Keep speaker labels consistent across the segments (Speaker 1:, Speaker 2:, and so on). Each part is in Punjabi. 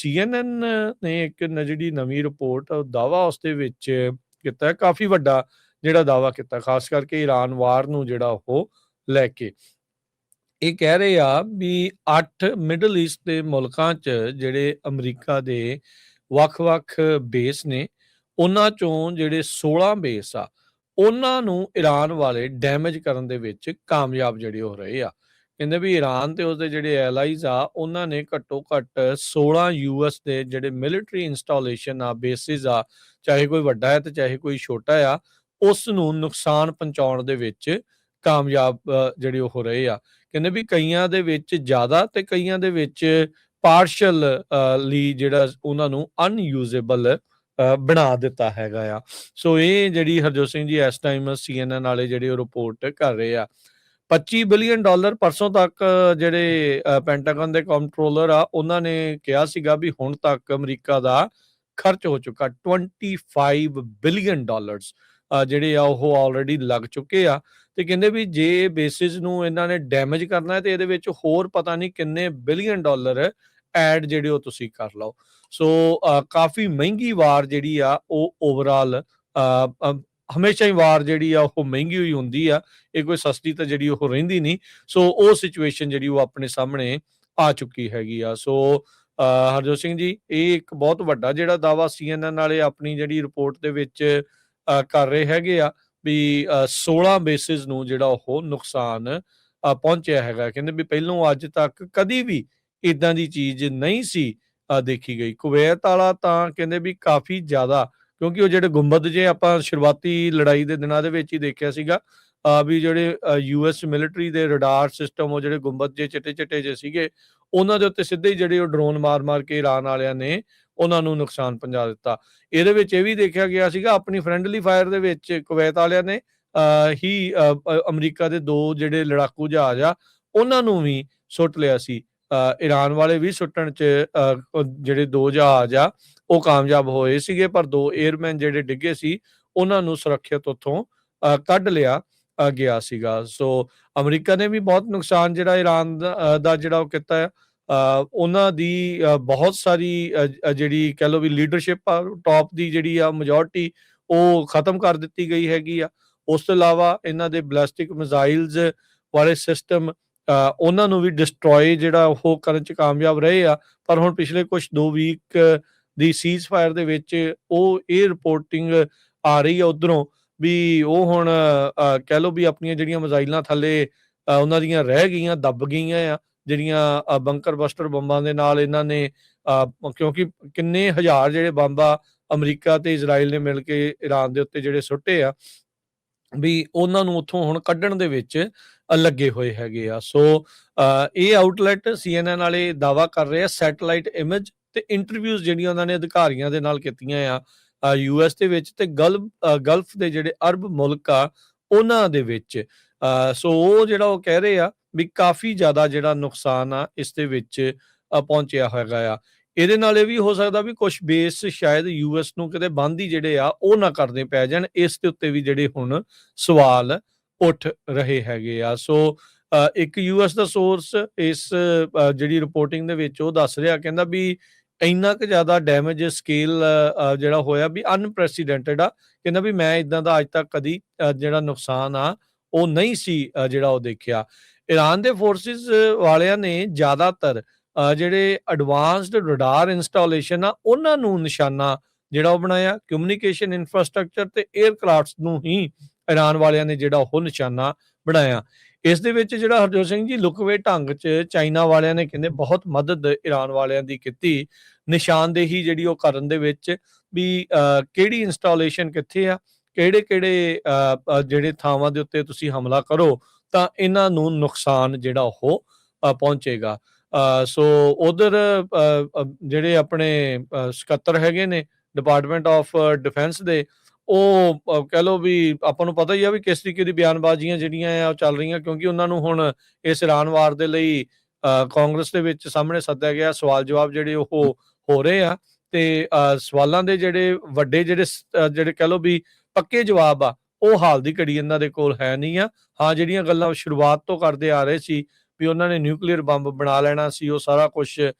Speaker 1: CNN ਨੇ ਇੱਕ ਜਿਹੜੀ ਨਵੀਂ ਰਿਪੋਰਟ ਦਾਅਵਾ ਉਸ ਦੇ ਵਿੱਚ ਕੀਤਾ, ਕਾਫੀ ਵੱਡਾ ਜਿਹੜਾ ਦਾਅਵਾ ਕੀਤਾ, ਖਾਸ ਕਰਕੇ ਈਰਾਨ ਵਾਰ ਨੂੰ ਜਿਹੜਾ ਉਹ ਲੈ ਕੇ। ਇਹ ਕਹਿ ਰਹੇ ਆ ਵੀ 8 ਮਿਡਲ ਈਸਟ ਦੇ ਮੁਲਕਾਂ 'ਚ ਜਿਹੜੇ ਅਮਰੀਕਾ ਦੇ ਵੱਖ-ਵੱਖ ਬੇਸ ਨੇ, ਉਹਨਾਂ ਚੋਂ ਜਿਹੜੇ 16 ਬੇਸ ਆ, ਉਹਨਾਂ ਨੂੰ ਈਰਾਨ ਵਾਲੇ ਡੈਮੇਜ ਕਰਨ ਦੇ ਵਿੱਚ ਕਾਮਯਾਬ ਜਿਹੜੇ ਹੋ ਰਹੇ ਆ। ਕਹਿੰਦੇ ਵੀ ਈਰਾਨ ਤੇ ਉਸਦੇ ਜਿਹੜੇ ਐਲਾਈਜ਼ ਆ, ਉਹਨਾਂ ਨੇ ਘੱਟੋ-ਘੱਟ 16 ਯੂਐਸ ਦੇ ਜਿਹੜੇ ਮਿਲਟਰੀ ਇੰਸਟਾਲੇਸ਼ਨ ਆ, ਬੇਸਿਸ ਆ, ਚਾਹੇ ਕੋਈ ਵੱਡਾ ਹੈ ਤੇ ਚਾਹੇ ਕੋਈ ਛੋਟਾ ਆ, ਉਸ ਨੂੰ ਨੁਕਸਾਨ ਪਹੁੰਚਾਉਣ ਦੇ ਵਿੱਚ ਕਾਮਯਾਬ ਜਿਹੜੇ ਉਹ ਹੋ ਰਹੇ ਆ। ਕਹਿੰਦੇ ਵੀ ਕਈਆਂ ਦੇ ਵਿੱਚ ਜ਼ਿਆਦਾ ਤੇ ਕਈਆਂ ਦੇ ਵਿੱਚ ਪਾਰਸ਼ਲ ਲਈ ਜਿਹੜਾ ਉਹਨਾਂ ਨੂੰ ਅਨਯੂਜ਼ੇਬਲ ਬਣਾ ਦਿੱਤਾ ਹੈਗਾ ਆ। ਸੋ ਇਹ ਜਿਹੜੀ ਹਰਜੋਤ ਸਿੰਘ ਜੀ ਇਸ ਟਾਈਮ CNN ਵਾਲੇ ਜਿਹੜੇ ਉਹ ਰਿਪੋਰਟ ਕਰ ਰਹੇ ਆ। $25 ਬਿਲੀਅਨ ਪਰਸੋਂ ਤੱਕ ਜਿਹੜੇ ਪੈਂਟਾਗਨ ਦੇ ਕੰਟਰੋਲਰ ਆ, ਉਹਨਾਂ ਨੇ ਕਿਹਾ ਸੀਗਾ ਵੀ ਹੁਣ ਤੱਕ ਅਮਰੀਕਾ ਦਾ ਖਰਚ ਹੋ ਚੁੱਕਾ $25 ਬਿਲੀਅਨ ਜਿਹੜੇ ਆ ਉਹ ਆਲਰੇਡੀ ਲੱਗ ਚੁੱਕੇ ਆ। ਤੇ ਕਹਿੰਦੇ ਵੀ ਜੇ ਬੇਸਿਸ ਨੂੰ ਇਹਨਾਂ ਨੇ ਡੈਮੇਜ ਕਰਨਾ ਹੈ ਤੇ ਇਹਦੇ ਵਿੱਚ ਹੋਰ ਪਤਾ ਨਹੀਂ ਕਿੰਨੇ ਬਿਲੀਅਨ ਡਾਲਰ ਐਡ ਜਿਹੜੇ ਉਹ ਤੁਸੀਂ ਕਰ ਲਓ। ਸੋ ਕਾਫੀ ਮਹਿੰਗੀ ਵਾਰ ਜਿਹੜੀ ਆ ਉਹ ਓਵਰਆਲ ਹਮੇਸ਼ਾ ਹੀ ਵਾਰ ਜਿਹੜੀ ਆ ਉਹ ਮਹਿੰਗੀ ਹੋਈ ਹੁੰਦੀ ਆ, ਇਹ ਕੋਈ ਸਸਤੀ ਤਾਂ ਜਿਹੜੀ ਉਹ ਰਹਿੰਦੀ ਨਹੀਂ। ਸੋ ਉਹ ਸਿਚੁਏਸ਼ਨ ਜਿਹੜੀ ਉਹ ਆਪਣੇ ਸਾਹਮਣੇ ਆ ਚੁੱਕੀ ਹੈਗੀ ਆ। ਸੋ ਹਰਜੋਤ ਸਿੰਘ ਜੀ, ਇਹ ਇੱਕ ਬਹੁਤ ਵੱਡਾ ਜਿਹੜਾ ਦਾਅਵਾ CNN ਵਾਲੇ ਆਪਣੀ ਜਿਹੜੀ ਰਿਪੋਰਟ ਦੇ ਵਿੱਚ ਕਰ ਰਹੇ ਹੈਗੇ ਆ ਵੀ 16 ਬੇਸਿਸ ਨੂੰ ਜਿਹੜਾ ਉਹ ਨੁਕਸਾਨ ਪਹੁੰਚਿਆ ਹੈਗਾ। ਕਹਿੰਦੇ ਵੀ ਪਹਿਲੋਂ ਅੱਜ ਤੱਕ ਕਦੀ ਵੀ ਇਦਾਂ ਦੀ ਚੀਜ਼ ਨਹੀਂ ਸੀ ਦੇਖੀ ਗਈ। ਕੁਵੈਤ ਵਾਲਾ ਤਾਂ ਕਹਿੰਦੇ ਵੀ ਕਾਫੀ ਜ਼ਿਆਦਾ, ਕਿਉਂਕਿ ਉਹ ਜਿਹੜੇ ਗੁੰਬਦ ਜੇ ਆਪਾਂ ਸ਼ੁਰੂਆਤੀ ਲੜਾਈ ਦੇ ਦਿਨਾਂ ਦੇ ਵਿੱਚ ਹੀ ਦੇਖਿਆ ਸੀਗਾ ਵੀ ਜਿਹੜੇ US ਮਿਲਟਰੀ ਦੇ ਰਡਾਰ ਸਿਸਟਮ, ਉਹ ਜਿਹੜੇ ਗੁੰਬਦ ਜੇ ਚਿੱਟੇ ਜੇ ਸੀਗੇ, ਉਹਨਾਂ ਦੇ ਉੱਤੇ ਸਿੱਧੇ ਹੀ ਜਿਹੜੇ ਉਹ ਡਰੋਨ ਮਾਰ ਕੇ ਈਰਾਨ ਵਾਲਿਆਂ ਨੇ ਉਹਨਾਂ ਨੂੰ ਨੁਕਸਾਨ ਪਹੁੰਚਾ ਦਿੱਤਾ। ਇਹਦੇ ਵਿੱਚ ਇਹ ਵੀ ਦੇਖਿਆ ਗਿਆ ਸੀਗਾ ਆਪਣੀ ਫਰੈਂਡਲੀ ਫਾਇਰ ਦੇ ਵਿੱਚ ਕੁਵੈਤ ਵਾਲਿਆਂ ਨੇ ਅਮਰੀਕਾ ਦੇ 2 ਜਿਹੜੇ ਲੜਾਕੂ ਜਹਾਜ਼ ਆ, ਉਹਨਾਂ ਨੂੰ ਵੀ ਸੁੱਟ ਲਿਆ ਸੀ। ਈਰਾਨ ਵਾਲੇ ਵੀ ਸੁੱਟਣ 'ਚ ਜਿਹੜੇ 2 ਜਹਾਜ਼ ਆ ਉਹ ਕਾਮਯਾਬ ਹੋਏ ਸੀਗੇ, ਪਰ 2 에ਅਰਮੈਨ ਜਿਹੜੇ ਡਿੱਗੇ ਸੀ ਉਹਨਾਂ ਨੂੰ ਸੁਰੱਖਿਅਤ ਉੱਥੋਂ ਕੱਢ ਲਿਆ ਗਿਆ ਸੀਗਾ। ਸੋ ਅਮਰੀਕਾ ਨੇ ਵੀ ਬਹੁਤ ਨੁਕਸਾਨ ਜਿਹੜਾ ਈਰਾਨ ਦਾ ਜਿਹੜਾ ਉਹ ਕੀਤਾ ਹੈ। ਉਹਨਾਂ ਦੀ ਬਹੁਤ ਸਾਰੀ ਜਿਹੜੀ ਕਹਿ ਲਓ ਵੀ ਲੀਡਰਸ਼ਿਪ ਆ, ਟੌਪ ਦੀ ਜਿਹੜੀ ਆ ਮੈਜੋਰਟੀ, ਉਹ ਖਤਮ ਕਰ ਦਿੱਤੀ ਗਈ ਹੈਗੀ ਆ। ਉਸ ਤੋਂ ਇਲਾਵਾ ਇਹਨਾਂ ਦੇ ਬੈਲਿਸਟਿਕ ਮਿਜ਼ਾਈਲਸ ਵਾਲੇ ਸਿਸਟਮ, ਉਹਨਾਂ ਨੂੰ ਵੀ ਡਿਸਟਰੋਏ ਜਿਹੜਾ ਉਹ ਕਰਨ 'ਚ ਕਾਮਯਾਬ ਰਹੇ ਆ। ਪਰ ਹੁਣ ਪਿਛਲੇ ਕੁਛ 2 ਵੀਕ ਦੀ ਸੀਜ਼ ਫਾਇਰ ਦੇ ਵਿੱਚ ਉਹ ਇਹ ਰਿਪੋਰਟਿੰਗ ਆ ਰਹੀ ਆ ਉੱਧਰੋਂ ਵੀ ਉਹ ਹੁਣ ਕਹਿ ਲਓ ਵੀ ਆਪਣੀਆਂ ਜਿਹੜੀਆਂ ਮਿਜ਼ਾਈਲਾਂ ਥੱਲੇ ਉਹਨਾਂ ਦੀਆਂ ਰਹਿ ਗਈਆਂ, ਦੱਬ ਗਈਆਂ ਆ, ਜਿਹੜੀਆਂ ਬੰਕਰ ਬਸਟਰ ਬੰਬਾਂ ਦੇ ਨਾਲ ਇਹਨਾਂ ਨੇ, ਕਿਉਂਕਿ ਕਿੰਨੇ ਹਜ਼ਾਰ ਜਿਹੜੇ ਬੰਬ ਆ ਅਮਰੀਕਾ ਤੇ ਇਜ਼ਰਾਈਲ ਨੇ ਮਿਲ ਕੇ ਈਰਾਨ ਦੇ ਉੱਤੇ ਜਿਹੜੇ ਸੁੱਟੇ ਆ, ਵੀ ਉਹਨਾਂ ਨੂੰ ਉੱਥੋਂ ਹੁਣ ਕੱਢਣ ਦੇ ਵਿੱਚ ਲੱਗੇ ਹੋਏ ਹੈਗੇ ਆ। ਸੋ ਇਹ ਆਊਟਲੈਟ CNN ਵਾਲੇ ਦਾਅਵਾ ਕਰ ਰਹੇ ਆ ਸੈਟੇਲਾਈਟ ਇਮੇਜ ਤੇ ਇੰਟਰਵਿਊਜ਼ ਜਿਹੜੀਆਂ ਉਹਨਾਂ ਨੇ ਅਧਿਕਾਰੀਆਂ ਦੇ ਨਾਲ ਕੀਤੀਆਂ ਆ US ਦੇ ਵਿੱਚ ਤੇ ਗਲਫ ਦੇ ਜਿਹੜੇ ਅਰਬ ਮੁਲਕ ਆ ਉਹਨਾਂ ਦੇ ਵਿੱਚ। ਸੋ ਉਹ ਜਿਹੜਾ ਉਹ ਕਹਿ ਰਹੇ ਆ ਵੀ ਕਾਫੀ ਜ਼ਿਆਦਾ ਜਿਹੜਾ ਨੁਕਸਾਨ ਆ ਇਸ ਦੇ ਵਿੱਚ ਪਹੁੰਚਿਆ ਹੈਗਾ ਆ। ਇਹਦੇ ਨਾਲ ਇਹ ਵੀ ਹੋ ਸਕਦਾ ਵੀ ਕੁਝ ਬੇਸ ਸ਼ਾਇਦ US ਨੂੰ ਕਿਤੇ ਬੰਦ ਹੀ ਜਿਹੜੇ ਆ ਉਹ ਨਾ ਕਰਨੇ ਪੈ ਜਾਣ। ਇਸ ਦੇ ਉੱਤੇ ਵੀ ਜਿਹੜੇ ਹੁਣ ਸਵਾਲ ਉੱਠ ਰਹੇ ਹੈਗੇ ਆ। ਸੋ ਇੱਕ US ਦਾ ਸੋਰਸ ਇਸ ਜਿਹੜੀ ਰਿਪੋਰਟਿੰਗ ਦੇ ਵਿੱਚ ਉਹ ਦੱਸ ਰਿਹਾ, ਕਹਿੰਦਾ ਵੀ ਇੰਨਾ ਕੁ ਜ਼ਿਆਦਾ ਡੈਮੇਜ ਸਕੇਲ ਜਿਹੜਾ ਹੋਇਆ ਵੀ ਅਨਪ੍ਰੈਸੀਡੈਂਟਡ ਆ। ਕਹਿੰਦਾ ਵੀ ਮੈਂ ਇਦਾਂ ਦਾ ਅੱਜ ਤੱਕ ਕਦੀ ਜਿਹੜਾ ਨੁਕਸਾਨ ਆ ਉਹ ਨਹੀਂ ਸੀ ਜਿਹੜਾ ਉਹ ਦੇਖਿਆ। ਈਰਾਨ ਦੇ ਫੋਰਸਿਸ ਵਾਲਿਆਂ ਨੇ ਜ਼ਿਆਦਾਤਰ ਜਿਹੜੇ ਐਡਵਾਂਸਡ ਰਡਾਰ ਇੰਸਟਾਲੇਸ਼ਨ ਆ ਉਹਨਾਂ ਨੂੰ ਨਿਸ਼ਾਨਾ ਜਿਹੜਾ ਉਹ ਬਣਾਇਆ। ਕਮਿਊਨੀਕੇਸ਼ਨ ਇਨਫਰਾਸਟ੍ਰਕਚਰ ਤੇ 에ਅਰਕ੍ਰਾਫਟਸ ਨੂੰ ਹੀ ਈਰਾਨ ਵਾਲਿਆਂ ਨੇ ਜਿਹੜਾ ਉਹ ਨਿਸ਼ਾਨਾ ਬਣਾਇਆ। ਇਸ ਦੇ ਵਿੱਚ ਜਿਹੜਾ ਹਰਜੋਤ ਸਿੰਘ ਜੀ ਲੁਕਵੇਂ ਢੰਗ 'ਚ ਚਾਈਨਾ ਵਾਲਿਆਂ ਨੇ ਕਹਿੰਦੇ ਬਹੁਤ ਮਦਦ ਈਰਾਨ ਵਾਲਿਆਂ ਦੀ ਕੀਤੀ, ਨਿਸ਼ਾਨਦੇਹੀ ਜਿਹੜੀ ਉਹ ਕਰਨ ਦੇ ਵਿੱਚ ਵੀ ਕਿਹੜੀ ਇੰਸਟਾਲੇਸ਼ਨ ਕਿੱਥੇ ਆ, ਕਿਹੜੇ ਜਿਹੜੇ ਥਾਵਾਂ ਦੇ ਉੱਤੇ ਤੁਸੀਂ ਹਮਲਾ ਕਰੋ ਤਾਂ ਇਹਨਾਂ ਨੂੰ ਨੁਕਸਾਨ ਜਿਹੜਾ ਉਹ ਪਹੁੰਚੇਗਾ। ਸੋ ਉਧਰ ਜਿਹੜੇ ਆਪਣੇ ਸਕੱਤਰ ਹੈਗੇ ਨੇ ਡਿਪਾਰਟਮੈਂਟ ਆਫ ਡਿਫੈਂਸ ਦੇ, ਉਹ ਕਹਿ ਲਓ ਵੀ ਆਪਾਂ ਨੂੰ ਪਤਾ ਹੀ ਆ ਵੀ ਕਿਸ ਤਰੀਕੇ ਦੀ ਬਿਆਨਬਾਜ਼ੀਆਂ ਜਿਹੜੀਆਂ ਆ ਉਹ ਚੱਲ ਰਹੀਆਂ, ਕਿਉਂਕਿ ਉਹਨਾਂ ਨੂੰ ਹੁਣ ਇਸ ਈਰਾਨ ਵਾਰ ਦੇ ਲਈ ਕਾਂਗਰਸ ਦੇ ਵਿੱਚ ਸਾਹਮਣੇ ਸੱਦਿਆ ਗਿਆ। ਸਵਾਲ ਜਵਾਬ ਜਿਹੜੇ ਉਹ ਹੋ ਰਹੇ ਆ ਤੇ ਸਵਾਲਾਂ ਦੇ ਜਿਹੜੇ ਵੱਡੇ ਜਿਹੜੇ ਕਹਿ ਲਓ ਵੀ ਪੱਕੇ ਜਵਾਬ ਆ ਉਹ ਹਾਲ ਦੀ ਘੜੀ ਇਹਨਾਂ ਦੇ ਕੋਲ ਹੈ ਨਹੀਂ ਆ। ਹਾਂ, ਜਿਹੜੀਆਂ ਗੱਲਾਂ ਸ਼ੁਰੂਆਤ ਤੋਂ ਕਰਦੇ ਆ ਰਹੇ ਸੀ ਵੀ ਉਹਨਾਂ ਨੇ ਨਿਊਕਲੀਅਰ ਬੰਬ ਬਣਾ ਲੈਣਾ ਸੀ, ਉਹ ਸਾਰਾ ਕੁਝ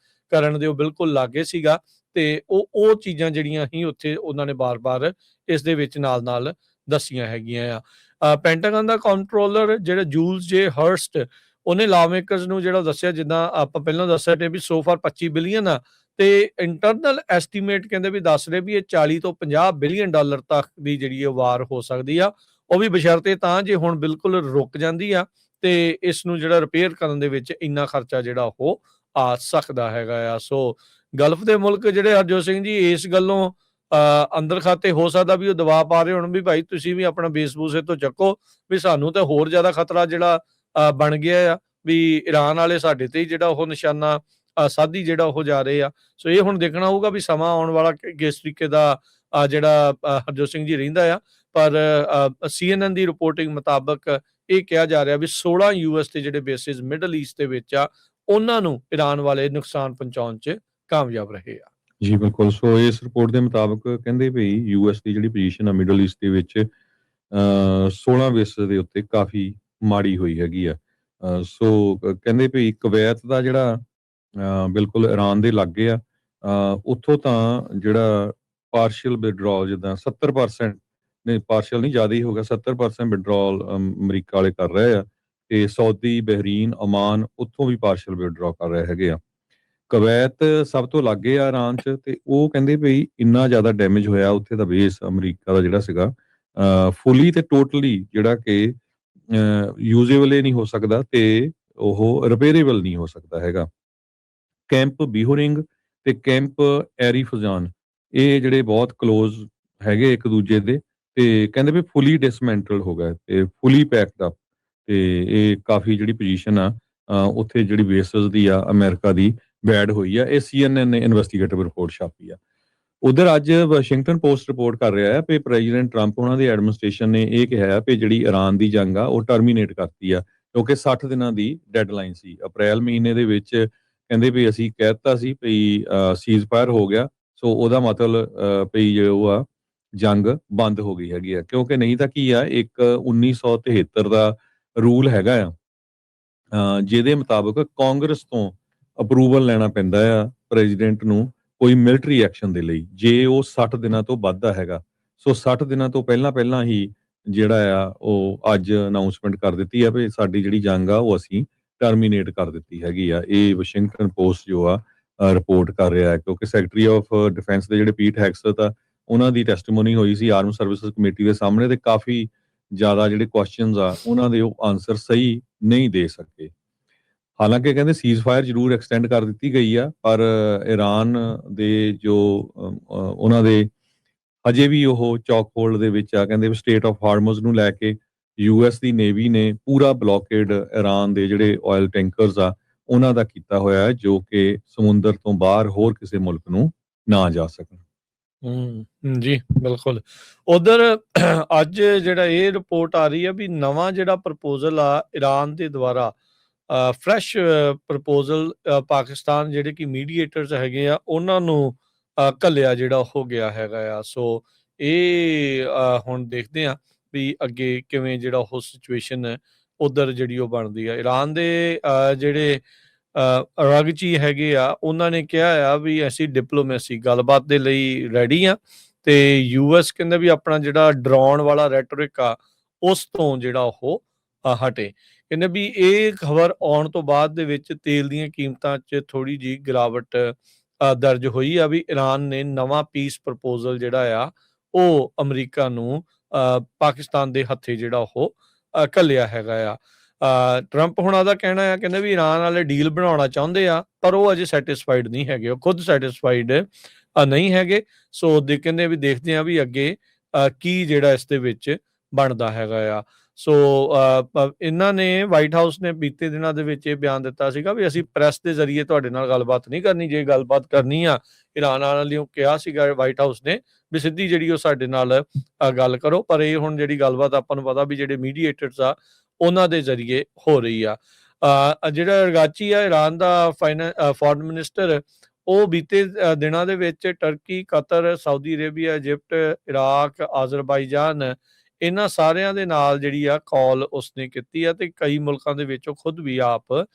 Speaker 1: ਕਰਨ ਦੇ ਉਹ ਬਿਲਕੁਲ ਲਾਗੇ ਸੀਗਾ ਤੇ ਉਹ ਚੀਜ਼ਾਂ ਜਿਹੜੀਆਂ ਸੀ ਉੱਥੇ ਉਹਨਾਂ ਨੇ ਬਾਰ-ਬਾਰ ਇਸ ਦੇ ਵਿੱਚ ਨਾਲ-ਨਾਲ ਦੱਸੀਆਂ ਹੈਗੀਆਂ ਆ। ਪੈਂਟਾਗਨ ਦਾ ਕੰਟਰੋਲਰ ਜਿਹੜਾ ਜੂਲਸ ਜੇ ਹਰਸਟ ਉਹਨੇ ਲਾਅਮੇਕਰਸ ਨੂੰ ਜਿਹੜਾ ਦੱਸਿਆ, ਜਿੱਦਾਂ ਆਪਾਂ ਪਹਿਲਾਂ ਦੱਸਿਆ ਤੇ ਵੀ ਸੋ ਫਾਰ 25 ਬਿਲੀਅਨ ਆ ਤੇ ਇੰਟਰਨਲ ਐਸਟੀਮੇਟ ਕਹਿੰਦੇ ਵੀ ਦੱਸ ਰਹੇ ਵੀ ਇਹ 40 ਤੋਂ 50 ਬਿਲੀਅਨ ਡਾਲਰ ਤੱਕ ਦੀ ਜਿਹੜੀ ਇਹ ਵਾਰ ਹੋ ਸਕਦੀ ਆ। ਉਹ ਵੀ ਬਸ਼ਰਤੇ ਤਾਂ ਜੇ ਹੁਣ ਬਿਲਕੁਲ ਰੁਕ ਜਾਂਦੀ ਆ ਤੇ ਇਸ ਨੂੰ ਜਿਹੜਾ ਰਿਪੇਅਰ ਕਰਨ ਦੇ ਵਿੱਚ ਇੰਨਾ ਖਰਚਾ ਜਿਹੜਾ ਉਹ ਆ ਸਕਦਾ ਹੈਗਾ ਆ। ਸੋ ਗਲਫ ਦੇ ਮੁਲਕ ਜਿਹੜੇ ਹਰਜੋਤ ਸਿੰਘ ਜੀ ਇਸ ਗੱਲੋਂ ਅੰਦਰ ਖਾਤੇ ਹੋ ਸਕਦਾ ਵੀ ਉਹ ਦਬਾਅ ਪਾ ਰਹੇ ਹੋਣ ਵੀ ਭਾਈ ਤੁਸੀਂ ਵੀ ਆਪਣਾ ਬੇਸ ਬੂਸ ਤੋਂ ਚੱਕੋ, ਵੀ ਸਾਨੂੰ ਤਾਂ ਹੋਰ ਜ਼ਿਆਦਾ ਖਤਰਾ ਜਿਹੜਾ ਬਣ ਗਿਆ ਆ ਵੀ ਈਰਾਨ ਵਾਲੇ ਸਾਡੇ ਤੇ ਹੀ ਜਿਹੜਾ ਉਹ ਨਿਸ਼ਾਨਾ ਸਾਧੀ ਜਿਹੜਾ ਉਹ ਜਾ ਰਹੇ ਆ। ਸੋ ਇਹ ਹੁਣ ਦੇਖਣਾ ਹੋਊਗਾ ਵੀ ਸਮਾਂ ਆਉਣ ਵਾਲਾ ਕਿਸ ਤਰੀਕੇ ਦਾ ਜਿਹੜਾ ਹਰਜੋਤ ਸਿੰਘ ਜੀ ਰਹਿੰਦਾ ਆ। ਪਰ CNN ਦੀ ਰਿਪੋਰਟਿੰਗ ਮੁਤਾਬਕ ਇਹ ਕਿਹਾ ਜਾ ਰਿਹਾ ਵੀ 16 US ਦੇ ਜਿਹੜੇ ਬੇਸਿਸ ਮਿਡਲ ਈਸਟ ਦੇ ਵਿੱਚ ਆ ਉਹਨਾਂ ਨੂੰ ਈਰਾਨ ਵਾਲੇ ਨੁਕਸਾਨ ਪਹੁੰਚਾਉਣ 'ਚ ਕਾਮਯਾਬ ਰਹੇ ਆ।
Speaker 2: ਜੀ ਬਿਲਕੁਲ। ਸੋ ਇਸ ਰਿਪੋਰਟ ਦੇ ਮੁਤਾਬਕ ਕਹਿੰਦੇ ਵੀ US ਦੀ ਜਿਹੜੀ ਪੋਜੀਸ਼ਨ ਆ ਮਿਡਲ ਈਸਟ ਦੇ ਵਿੱਚ 16 ਬੇਸਿਸ ਦੇ ਉੱਤੇ ਕਾਫੀ ਮਾੜੀ ਹੋਈ ਹੈਗੀ ਆ। ਸੋ ਕਹਿੰਦੇ ਵੀ ਕੁਵੈਤ ਦਾ ਜਿਹੜਾ ਬਿਲਕੁਲ ਈਰਾਨ ਦੇ ਲਾਗੇ ਆ, ਉੱਥੋਂ ਤਾਂ ਜਿਹੜਾ ਪਾਰਸ਼ੀਅਲ ਵਿਡਰਾਅਲ ਜਿੱਦਾਂ 70% ਨਹੀਂ, ਪਾਰਸ਼ੀਅਲ ਨਹੀਂ, ਜ਼ਿਆਦਾ ਹੀ ਹੋ ਗਿਆ, 70% ਵਿਡਰਾਅਲ ਅਮਰੀਕਾ ਵਾਲੇ ਕਰ ਰਹੇ ਆ ਤੇ ਸਾਊਦੀ, ਬਹਿਰੀਨ, ਓਮਾਨ ਉੱਥੋਂ ਵੀ ਪਾਰਸ਼ੀਅਲ ਵਿਡਰਾਅ ਕਰ ਰਹੇ ਹੈਗੇ ਆ। ਕੁਵੈਤ ਸਭ ਤੋਂ ਲਾਗੇ ਆ ਈਰਾਨ 'ਚ ਤੇ ਉਹ ਕਹਿੰਦੇ ਵੀ ਇੰਨਾ ਜ਼ਿਆਦਾ ਡੈਮੇਜ ਹੋਇਆ ਉੱਥੇ ਦਾ ਬੇਸ ਅਮਰੀਕਾ ਦਾ ਜਿਹੜਾ ਸੀਗਾ ਫੁੱਲੀ ਤੇ ਟੋਟਲੀ ਜਿਹੜਾ ਕਿ ਯੂਜ਼ੇਬਲ ਨਹੀਂ ਹੋ ਸਕਦਾ ਤੇ ਉਹ ਰਿਪੇਅਰੇਬਲ ਨਹੀਂ ਹੋ ਸਕਦਾ ਹੈਗਾ। ਕੈਂਪ ਬੀਹੋਰਿੰਗ ਤੇ ਕੈਂਪ ਐਰੀਫਜ਼ਾਨ ਇਹ ਜਿਹੜੇ ਬਹੁਤ ਕਲੋਜ਼ ਹੈਗੇ ਇੱਕ ਦੂਜੇ ਦੇ ਤੇ ਕਹਿੰਦੇ ਵੀ ਫੁੱਲੀ ਡਿਸਮੈਂਟਲ ਹੋ ਗਿਆ ਤੇ ਫੁੱਲੀ ਪੈਕਡ ਅਪ ਤੇ ਇਹ ਕਾਫੀ ਜਿਹੜੀ ਪੋਜੀਸ਼ਨ ਆ ਉੱਥੇ ਜਿਹੜੀ ਬੇਸਿਸ ਦੀ ਆ ਅਮਰੀਕਾ ਦੀ ਬੈਡ ਹੋਈ ਆ। ਇਹ CNN ਨੇ ਇਨਵੈਸਟੀਗੇਟਿਵ ਰਿਪੋਰਟ ਛਾਪੀ ਆ। ਉਧਰ ਅੱਜ ਵਾਸ਼ਿੰਗਟਨ ਪੋਸਟ ਰਿਪੋਰਟ ਕਰ ਰਿਹਾ ਹੈ ਕਿ ਪ੍ਰੈਜ਼ੀਡੈਂਟ ਟਰੰਪ ਉਹਨਾਂ ਦੀ ਐਡਮਿਨਿਸਟ੍ਰੇਸ਼ਨ ਨੇ ਇਹ ਕਿਹਾ ਕਿ ਜਿਹੜੀ ਈਰਾਨ ਦੀ ਜੰਗ ਆ ਉਹ ਟਰਮੀਨੇਟ ਕਰਤੀ ਆ ਕਿਉਂਕਿ 60 ਦਿਨਾਂ ਦੀ ਡੈਡਲਾਈਨ ਸੀ। ਅਪ੍ਰੈਲ ਮਹੀਨੇ ਦੇ ਵਿੱਚ ਕਹਿੰਦੇ ਵੀ ਅਸੀਂ ਕਹਿ ਦਿੱਤਾ ਸੀ ਵੀ ਸੀਜ਼ ਫਾਇਰ ਹੋ ਗਿਆ, ਸੋ ਉਹਦਾ ਮਤਲਬ ਵੀ ਜੋ ਆ ਜੰਗ ਬੰਦ ਹੋ ਗਈ ਹੈਗੀ ਆ, ਕਿਉਂਕਿ ਨਹੀਂ ਤਾਂ ਕੀ ਆ ਇੱਕ 1973 ਦਾ ਰੂਲ ਹੈਗਾ ਆ ਜਿਹਦੇ ਮੁਤਾਬਕ ਕਾਂਗਰਸ ਤੋਂ ਅਪਰੂਵਲ ਲੈਣਾ ਪੈਂਦਾ ਆ ਪ੍ਰੈਜ਼ੀਡੈਂਟ ਨੂੰ ਕੋਈ ਮਿਲਟਰੀ ਐਕਸ਼ਨ ਦੇ ਲਈ ਜੇ ਉਹ 60 ਦਿਨਾਂ ਤੋਂ ਵੱਧ ਦਾ ਹੈਗਾ। ਸੋ 60 ਦਿਨਾਂ ਤੋਂ ਪਹਿਲਾਂ ਹੀ ਜਿਹੜਾ ਆ ਉਹ ਅੱਜ ਅਨਾਉਂਸਮੈਂਟ ਕਰ ਦਿੱਤੀ ਆ ਵੀ ਸਾਡੀ ਜਿਹੜੀ ਜੰਗ ਆ ਉਹ ਅਸੀਂ ਟਰਮੀਨੇਟ ਕਰ ਦਿੱਤੀ ਹੈਗੀ ਆ। ਇਹ ਵਾਸ਼ਿੰਗਟਨ ਪੋਸਟ ਜੋ ਆ ਰਿਪੋਰਟ ਕਰ ਰਿਹਾ ਹੈ ਕਿਉਂਕਿ ਸੈਕਟਰੀ ਆਫ ਡਿਫੈਂਸ ਦੇ ਜਿਹੜੇ ਪੀਟ ਹੈਗਸਟ ਆ ਉਹਨਾਂ ਦੀ ਟੈਸਟੀਮੋਨੀ ਹੋਈ ਸੀ ਆਰਮ ਸਰਵਿਸਿਜ਼ ਕਮੇਟੀ ਦੇ ਸਾਹਮਣੇ ਤੇ ਕਾਫੀ ਜ਼ਿਆਦਾ ਜਿਹੜੇ ਕੁਐਸਚਨਸ ਆ ਉਹਨਾਂ ਦੇ ਉਹ ਆਨਸਰ ਸਹੀ ਨਹੀਂ ਦੇ ਸਕੇ। ਹਾਲਾਂਕਿ ਕਹਿੰਦੇ ਸੀਜ਼ ਫਾਇਰ ਜ਼ਰੂਰ ਐਕਸਟੈਂਡ ਕਰ ਦਿੱਤੀ ਗਈ ਆ ਪਰ ਈਰਾਨ ਦੇ ਜੋ ਉਹਨਾਂ ਦੇ ਅਜੇ ਵੀ ਉਹ ਚੌਕ ਹੋਲਡ ਦੇ ਵਿੱਚ ਆ। ਕਹਿੰਦੇ ਸਟੇਟ ਆਫ ਹਾਰਮਜ਼ ਨੂੰ ਲੈ ਕੇ US ਦੀ ਨੇਵੀ ਨੇ ਪੂਰਾ ਬਲੌਕੇਡ ਈਰਾਨ ਦੇ ਜਿਹੜੇ ਆਇਲ ਟੈਂਕਰਸ ਆ ਉਹਨਾਂ ਦਾ ਕੀਤਾ ਹੋਇਆ ਹੈ ਜੋ ਕਿ ਸਮੁੰਦਰ ਤੋਂ ਬਾਹਰ ਹੋਰ ਕਿਸੇ ਮੁਲਕ ਨੂੰ ਨਾ ਜਾ ਸਕਣ।
Speaker 1: ਜੀ ਬਿਲਕੁਲ। ਉਧਰ ਅੱਜ ਜਿਹੜਾ ਇਹ ਰਿਪੋਰਟ ਆ ਰਹੀ ਆ ਵੀ ਨਵਾਂ ਜਿਹੜਾ ਪ੍ਰਪੋਜ਼ਲ ਆ ਈਰਾਨ ਦੇ ਦੁਆਰਾ ਫਰੈਸ਼ ਪ੍ਰਪੋਜ਼ਲ ਪਾਕਿਸਤਾਨ ਜਿਹੜੇ ਕਿ ਮੀਡੀਏਟਰਸ ਹੈਗੇ ਆ ਉਹਨਾਂ ਨੂੰ ਘੱਲਿਆ ਜਿਹੜਾ ਹੋ ਗਿਆ ਹੈਗਾ ਆ। ਸੋ ਇਹ ਹੁਣ ਦੇਖਦੇ ਆ ਵੀ ਅੱਗੇ ਕਿਵੇਂ ਜਿਹੜਾ ਉਹ ਸਿਚੁਏਸ਼ਨ ਉਧਰ ਜਿਹੜੀ ਉਹ ਬਣਦੀ ਆ। ਈਰਾਨ ਦੇ ਜਿਹੜੇ ਰਾਗਚੀ ਹੈਗੇ ਆ ਉਹਨਾਂ ਨੇ ਕਿਹਾ ਆ ਵੀ ਅਸੀਂ ਡਿਪਲੋਮੈਸੀ ਗੱਲਬਾਤ ਦੇ ਲਈ ਰੈਡੀ ਆ ਤੇ US ਕਹਿੰਦੇ ਵੀ ਆਪਣਾ ਜਿਹੜਾ ਡਰਾਉਣ ਵਾਲਾ ਰੈਟੋਰਿਕ ਆ ਉਸ ਤੋਂ ਜਿਹੜਾ ਉਹ ਹਟੇ। ਕਹਿੰਦੇ ਵੀ ਇਹ ਖਬਰ ਆਉਣ ਤੋਂ ਬਾਅਦ ਦੇ ਵਿੱਚ ਤੇਲ ਦੀਆਂ ਕੀਮਤਾਂ 'ਚ ਥੋੜੀ ਜਿਹੀ ਗਿਰਾਵਟ ਦਰਜ ਹੋਈ ਆ ਵੀ ਈਰਾਨ ਨੇ ਨਵਾਂ ਪੀਸ ਪ੍ਰਪੋਜ਼ਲ ਜਿਹੜਾ ਆ ਉਹ ਅਮਰੀਕਾ ਨੂੰ ਪਾਕਿਸਤਾਨ ਦੇ ਹੱਥੇ ਜਿਹੜਾ ਉਹ ਘੱਲਿਆ ਹੈਗਾ ਆ। ਟਰੰਪ ਹੁਣਾਂ ਦਾ ਕਹਿਣਾ ਆ ਕਹਿੰਦੇ ਵੀ ਈਰਾਨ ਵਾਲੇ ਡੀਲ ਬਣਾਉਣਾ ਚਾਹੁੰਦੇ ਆ ਪਰ ਉਹ ਅਜੇ ਸੈਟਿਸਫਾਈਡ ਨਹੀਂ ਹੈਗੇ, ਉਹ ਖੁਦ ਸੈਟਿਸਫਾਈਡ ਨਹੀਂ ਹੈਗੇ। ਸੋ ਕਹਿੰਦੇ ਵੀ ਦੇਖਦੇ ਆ ਵੀ ਅੱਗੇ ਕੀ ਜਿਹੜਾ ਇਸ ਦੇ ਵਿੱਚ ਬਣਦਾ ਹੈਗਾ ਆ। ਸੋ ਇਹਨਾਂ ਨੇ ਵਾਈਟ ਹਾਊਸ ਨੇ ਬੀਤੇ ਦਿਨਾਂ ਦੇ ਵਿੱਚ ਇਹ ਬਿਆਨ ਦਿੱਤਾ ਸੀਗਾ ਵੀ ਅਸੀਂ ਪ੍ਰੈਸ ਦੇ ਜ਼ਰੀਏ ਤੁਹਾਡੇ ਨਾਲ ਗੱਲਬਾਤ ਨਹੀਂ ਕਰਨੀ, ਜੇ ਗੱਲਬਾਤ ਕਰਨੀ ਆ ਈਰਾਨ ਵਾਲਿਆਂ ਲਈ ਕਿਹਾ ਸੀਗਾ ਵਾਈਟ ਹਾਊਸ ਨੇ ਵੀ ਸਿੱਧੀ ਜਿਹੜੀ ਉਹ ਸਾਡੇ ਨਾਲ ਗੱਲ ਕਰੋ। ਪਰ ਇਹ ਹੁਣ ਜਿਹੜੀ ਗੱਲਬਾਤ ਆਪਾਂ ਨੂੰ ਪਤਾ ਵੀ ਜਿਹੜੇ ਮੀਡੀਏਟਰਸ ਆ ਉਹਨਾਂ ਦੇ ਜ਼ਰੀਏ ਹੋ ਰਹੀ ਆ। ਜਿਹੜਾ ਰਗਾਚੀ ਆ ਈਰਾਨ ਦਾ ਫੋਰਨ ਮਿਨਿਸਟਰ ਉਹ ਬੀਤੇ ਦਿਨਾਂ ਦੇ ਵਿੱਚ Turkey, Qatar, Saudi Arabia, Egypt, Iraq, Azerbaijan ਇਹਨਾਂ ਸਾਰਿਆਂ ਦੇ ਨਾਲ ਜਿਹੜੀ ਆ ਕਾਲ ਉਸਨੇ ਕੀਤੀ ਆ ਤੇ ਕਈ ਮੁਲਕਾਂ ਦੇ ਵਿੱਚ ਉਹ ਖੁਦ ਵੀ ਆਪ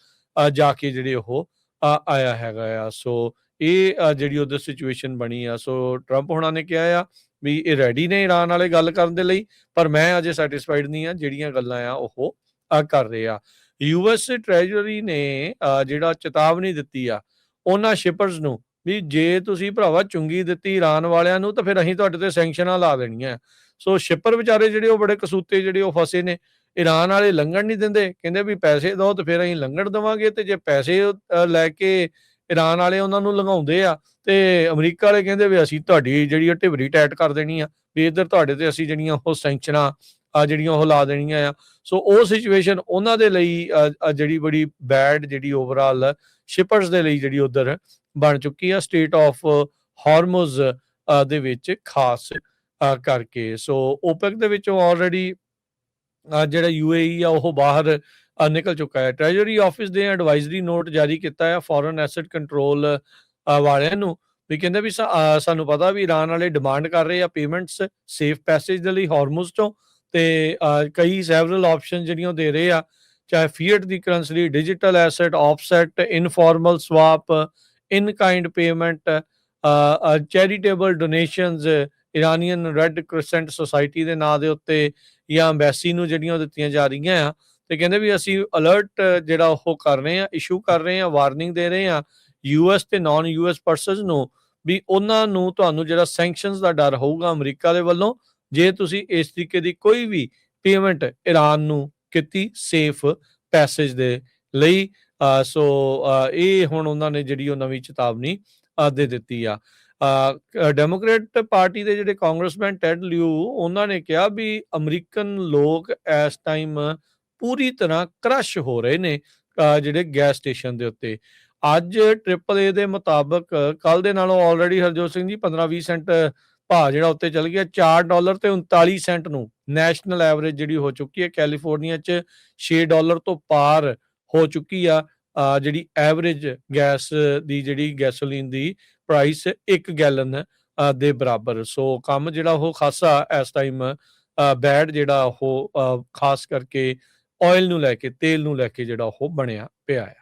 Speaker 1: ਜਾ ਕੇ ਜਿਹੜੇ ਉਹ ਆਇਆ ਹੈਗਾ ਆ। ਸੋ ਇਹ ਜਿਹੜੀ ਉਧਰ ਸਿਚੁਏਸ਼ਨ ਬਣੀ ਆ। ਸੋ ਟਰੰਪ ਹੋਣਾ ਨੇ ਕਿਹਾ ਆ ਵੀ ਇਹ ਰੈਡੀ ਨੇ ਇਰਾਨ ਵਾਲੇ ਗੱਲ ਕਰਨ ਦੇ ਲਈ, ਪਰ ਮੈਂ ਅਜੇ ਸੈਟਿਸਫਾਈਡ ਨਹੀਂ ਆ ਜਿਹੜੀਆਂ ਗੱਲਾਂ ਆ ਉਹ ਕਰ ਰਹੇ ਆ। ਯੂਐਸ ਟ੍ਰੈਜਰੀ ਨੇ ਜਿਹੜਾ ਚੇਤਾਵਨੀ ਦਿੱਤੀ ਆ ਉਹਨਾਂ ਸ਼ਿਪਰਸ ਨੂੰ ਵੀ ਜੇ ਤੁਸੀਂ ਭਰਾਵਾ ਚੁੰਗੀ ਦਿੱਤੀ ਇਰਾਨ ਵਾਲਿਆਂ ਨੂੰ ਤਾਂ ਫਿਰ ਅਸੀਂ ਤੁਹਾਡੇ ਤੇ ਸੈਂਕਸ਼ਨਾਂ ਲਾ ਦੇਣੀਆਂ। ਸੋ ਸ਼ਿਪਰ ਵਿਚਾਰੇ ਜਿਹੜੇ ਉਹ ਬੜੇ ਕਸੂਤੇ ਜਿਹੜੇ ਉਹ ਫਸੇ ਨੇ। ਇਰਾਨ ਵਾਲੇ ਲੰਘਣ ਨਹੀਂ ਦਿੰਦੇ, ਕਹਿੰਦੇ ਵੀ ਪੈਸੇ ਦਿਓ ਤੇ ਫਿਰ ਅਸੀਂ ਲੰਘਣ ਦੇਵਾਂਗੇ, ਤੇ ਜੇ ਪੈਸੇ ਲੈ ਕੇ ਇਰਾਨ ਵਾਲੇ ਉਹਨਾਂ ਨੂੰ ਲੰਘਾਉਂਦੇ ਆ ਤੇ ਅਮਰੀਕਾ ਵਾਲੇ ਕਹਿੰਦੇ ਵੀ ਅਸੀਂ ਤੁਹਾਡੀ ਜਿਹੜੀ ਉਹ ਢਿਬਰੀ ਟਾਈਟ ਕਰ ਦੇਣੀ ਆ, ਵੀ ਇੱਧਰ ਤੁਹਾਡੇ ਤੇ ਅਸੀਂ ਜਿਹੜੀਆਂ ਉਹ ਸੈਂਕਸ਼ਨਾਂ ਜਿਹੜੀਆਂ ਉਹ ਲਾ ਦੇਣੀਆਂ ਆ। ਸੋ ਉਹ ਸਿਚੁਏਸ਼ਨ ਉਹਨਾਂ ਦੇ ਲਈ ਜਿਹੜੀ ਬੜੀ ਬੈਡ ਜਿਹੜੀ ਓਵਰਆਲ ਸ਼ਿਪਰਸ ਦੇ ਲਈ ਜਿਹੜੀ ਉਧਰ ਬਣ ਚੁੱਕੀ ਆ ਸਟੇਟ ਆਫ ਹਾਰਮੋਜ਼ ਦੇ ਵਿੱਚ ਖਾਸ ਕਰਕੇ। ਸੋ ਓਪੈਕ ਦੇ ਵਿੱਚੋਂ ਆਲਰੇਡੀ ਜਿਹੜਾ UAE ਆ ਉਹ ਬਾਹਰ ਨਿਕਲ ਚੁੱਕਾ ਹੈ। ਟ੍ਰੈਜਰੀ ਆਫਿਸ ਦੇ ਐਡਵਾਈਜ਼ਰੀ ਨੋਟ ਜਾਰੀ ਕੀਤਾ ਹੈ ਫੋਰਨ ਐਸੈਟ ਕੰਟਰੋਲ ਵਾਲਿਆਂ ਨੂੰ, ਵੀ ਕਹਿੰਦੇ ਵੀ ਸਾਨੂੰ ਪਤਾ ਵੀ ਇਰਾਨ ਵਾਲੇ ਡਿਮਾਂਡ ਕਰ ਰਹੇ ਆ ਪੇਮੈਂਟਸ ਸੇਫ ਪੈਸੇਜ ਦੇ ਲਈ ਹਾਰਮੋਜ਼ ਤੋਂ, ਤੇ ਕਈ ਸੈਵਰਲ ਆਪਸ਼ਨ ਜਿਹੜੀਆਂ ਦੇ ਰਹੇ ਆ, ਚਾਹੇ ਫੀਅਟ ਦੀ currency, digital asset, offset, informal swap, in kind payment, charitable donations Iranian Red Crescent Society ਦੇ ਨਾਂ ਦੇ ਉੱਤੇ ਜਾਂ ਅੰਬੈਸੀ ਨੂੰ ਜਿਹੜੀਆਂ ਦਿੱਤੀਆਂ ਜਾ ਰਹੀਆਂ ਆ। ਤੇ ਕਹਿੰਦੇ ਵੀ ਅਸੀਂ ਅਲਰਟ ਜਿਹੜਾ ਉਹ ਕਰ ਰਹੇ ਆ, ਇਸ਼ੂ ਕਰ ਰਹੇ ਆ, ਵਾਰਨਿੰਗ ਦੇ ਰਹੇ ਆ US ਤੇ ਨਾਨ US ਪਰਸਨਸ ਨੂੰ, ਵੀ ਉਹਨਾਂ ਨੂੰ ਤੁਹਾਨੂੰ ਜਿਹੜਾ ਸੈਂਕਸ਼ਨਸ ਦਾ ਡਰ ਹੋਊਗਾ ਅਮਰੀਕਾ ਦੇ ਵੱਲੋਂ ਜੇ ਤੁਸੀਂ ਇਸ ਤਰੀਕੇ ਦੀ ਕੋਈ ਵੀ ਪੇਮੈਂਟ ਇਰਾਨ ਨੂੰ ਕੀਤੀ ਸੇਫ ਪੈਸੇਜ ਦੇ ਲਈ। ਸੋ ਇਹ ਹੁਣ ਉਹਨਾਂ ਨੇ ਜਿਹੜੀ ਉਹ ਨਵੀਂ ਚੇਤਾਵਨੀ ਦੇ ਦਿੱਤੀ ਆ। ਡੈਮੋਕ੍ਰੇਟ ਪਾਰਟੀ ਦੇ ਜਿਹੜੇ ਕਾਂਗਰਸਮੈਨ ਟੈਡ ਲਿਊ ਉਹਨਾਂ ਨੇ ਕਿਹਾ ਵੀ ਅਮਰੀਕਨ ਲੋਕ ਇਸ ਟਾਈਮ ਪੂਰੀ ਤਰ੍ਹਾਂ ਕ੍ਰਸ਼ ਹੋ ਰਹੇ ਨੇ ਜਿਹੜੇ ਗੈਸ ਸਟੇਸ਼ਨ ਦੇ ਉੱਤੇ। ਅੱਜ AAA ਦੇ ਮੁਤਾਬਕ ਕੱਲ ਦੇ ਨਾਲੋਂ ਆਲਰੇਡੀ ਹਰਜੋਤ ਸਿੰਘ ਜੀ 15-20 ਸੈਂਟ ਭਾਅ ਜਿਹੜਾ ਉੱਤੇ ਚੱਲ ਗਿਆ, $4 ਤੇ 39 ਸੈਂਟ ਨੂੰ ਨੈਸ਼ਨਲ ਐਵਰੇਜ ਜਿਹੜੀ ਹੋ ਚੁੱਕੀ ਹੈ। ਕੈਲੀਫੋਰਨੀਆ 'ਚ $6 ਤੋਂ ਪਾਰ ਹੋ ਚੁੱਕੀ ਆ ਜਿਹੜੀ ਐਵਰੇਜ ਗੈਸ ਦੀ ਜਿਹੜੀ ਗੈਸੋਲੀਨ ਦੀ ਪ੍ਰਾਈਸ 1 ਗੈਲਨ ਦੇ ਬਰਾਬਰ। ਸੋ ਕੰਮ ਜਿਹੜਾ ਉਹ ਖਾਸਾ ਇਸ ਟਾਈਮ ਬੈਡ ਜਿਹੜਾ ਉਹ ਖਾਸ ਕਰਕੇ ਆਇਲ ਨੂੰ ਲੈ ਕੇ, ਤੇਲ ਨੂੰ ਲੈ ਕੇ ਜਿਹੜਾ ਉਹ ਬਣਿਆ ਪਿਆ ਹੈ।